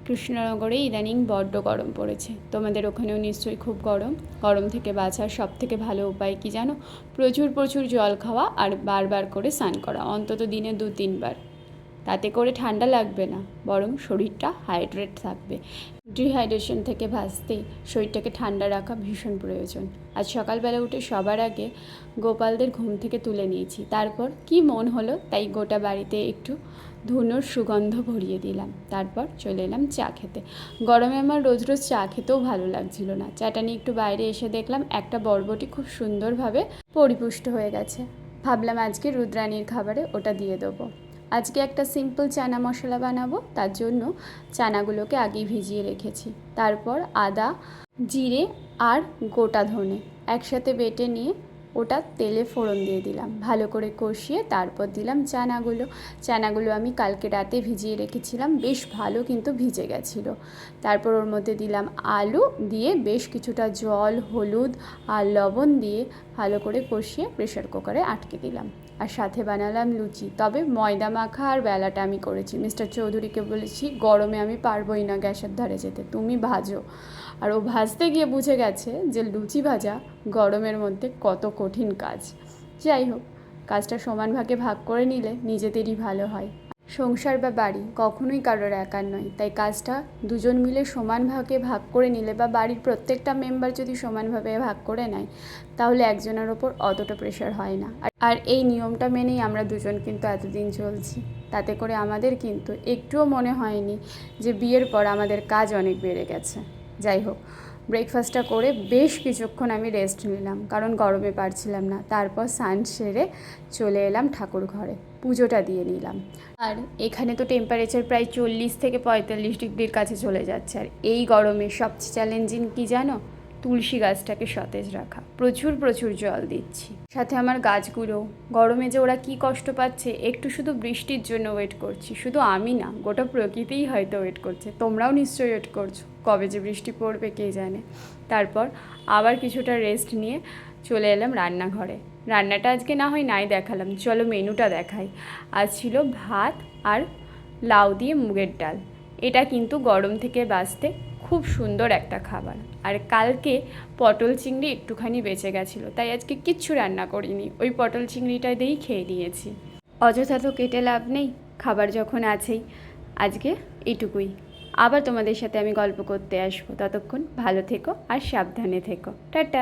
কৃষ্ণনগরে ইদানিং বড্ড গরম পড়েছে। তোমাদের ওখানেও নিশ্চয়ই খুব গরম। গরম থেকে বাঁচার সব থেকে ভালো উপায় কি জানো? প্রচুর প্রচুর জল খাওয়া আর বারবার করে স্নান করা, অন্তত দিনে 2-3 বার। তাতে করে ঠান্ডা লাগবে না, বরং শরীরটা হাইড্রেট থাকবে। ডিহাইড্রেশন থেকে বাঁচতে শরীরটাকে ঠান্ডা রাখা ভীষণ প্রয়োজন। আজ সকালবেলা উঠে সবার আগে গোপালদের ঘুম থেকে তুলে নিয়েছি। তারপর কি মন হলো তাই গোটা বাড়িতে একটু ধুনোর সুগন্ধ ভরিয়ে দিলাম। তারপর চলে এলাম চা খেতে। গরমে আমার রোজ রোজ চা খেতেও ভালো লাগছিল না। চাটা নিয়ে একটু বাইরে এসে দেখলাম একটা বরবটি খুব সুন্দরভাবে পরিপুষ্ট হয়ে গেছে। ভাবলাম আজকে রুদ্রাণীর খাবারে ওটা দিয়ে দেবো। আজকে একটা সিম্পল চানা মশলা বানাবো, তার জন্য চানাগুলোকে আগেই ভিজিয়ে রেখেছি। তারপর আদা, জিরে আর গোটা ধনে একসাথে বেটে নিয়ে ওটা তেলে ফোড়ন দিয়ে দিলাম, ভালো করে কষিয়ে তারপর দিলাম চানাগুলো আমি কালকে রাতে ভিজিয়ে রেখেছিলাম, বেশ ভালো কিন্তু ভিজে গেছিলো। তারপর ওর মধ্যে দিলাম আলু, দিয়ে বেশ কিছুটা জল, হলুদ আর লবণ দিয়ে ভালো করে কষিয়ে প্রেশার কুকারে আটকে দিলাম। আর সাথে বানালাম লুচি, তবে ময়দা মাখা আর বেলাটা আমি করেছি। মিস্টার চৌধুরীকে বলেছি গরমে আমি পারবোই না গ্যাসের ধারে যেতে, তুমি ভাজো। আর ও ভাজতে গিয়ে বুঝে গেছে যে লুচি ভাজা গরমের মধ্যে কত কঠিন কাজ। যাই হোক, কাজটা সমান ভাগে ভাগ করে নিলে নিজেদেরই ভালো হয়। সংসার বা বাড়ি কখনোই কারোর একার নয়, তাই কাজটা দুজন মিলে সমান ভাগে ভাগ করে নিলে বা বাড়ির প্রত্যেকটা মেম্বার যদি সমানভাবে ভাগ করে নেয়, তাহলে একজনের ওপর অতটা প্রেশার হয় না। আর এই নিয়মটা মেনেই আমরা দুজন কিন্তু এতদিন চলছি। তাতে করে আমাদের কিন্তু একটুও মনে হয়নি যে বিয়ের পর আমাদের কাজ অনেক বেড়ে গেছে। যাই হোক, ব্রেকফাস্টটা করে বেশ কিছুক্ষণ আমি রেস্ট নিলাম, কারণ গরমে পারছিলাম না। তারপর স্নান সেরে চলে এলাম ঠাকুর ঘরে, পুজোটা দিয়ে নিলাম। আর এখানে তো টেম্পারেচার প্রায় 40 থেকে 45 ডিগ্রির কাছে চলে যাচ্ছে। আর এই গরমে সবচেয়ে চ্যালেঞ্জিং কী জানো? তুলসী গাছটাকে সতেজ রাখা। প্রচুর প্রচুর জল দিচ্ছি। সাথে আমার গাছগুলো গরমে যে ওরা কী কষ্ট পাচ্ছে, একটু শুধু বৃষ্টির জন্য ওয়েট করছি। শুধু আমি না, গোটা প্রকৃতিই হয়তো ওয়েট করছে। তোমরাও নিশ্চয়ই ওয়েট করছো, কবে যে বৃষ্টি পড়বে কে জানে। তারপর আবার কিছুটা রেস্ট নিয়ে চলে এলাম রান্নাঘরে। রান্নাটা আজকে না হয় নাই দেখালাম, চলো মেনুটা দেখাই। আজ ছিল ভাত আর লাউ দিয়ে মুগের ডাল। এটা কিন্তু গরম থেকে বাঁচতে খুব সুন্দর একটা খাবার। আর কালকে পটল চিংড়ি একটুখানি বেঁচে গেছিলো, তাই আজকে কিচ্ছু রান্না করিনি, ওই পটল চিংড়িটা দিয়েই খেয়ে নিয়েছি। অযথা তো কেটে লাভ নেই, খাবার যখন আছেই। আজকে এইটুকুই। আবার তোমাদের সাথে আমি গল্প করতে আসবো। ততক্ষণ ভালো থেকো আর সাবধানে থেকো। টাটা।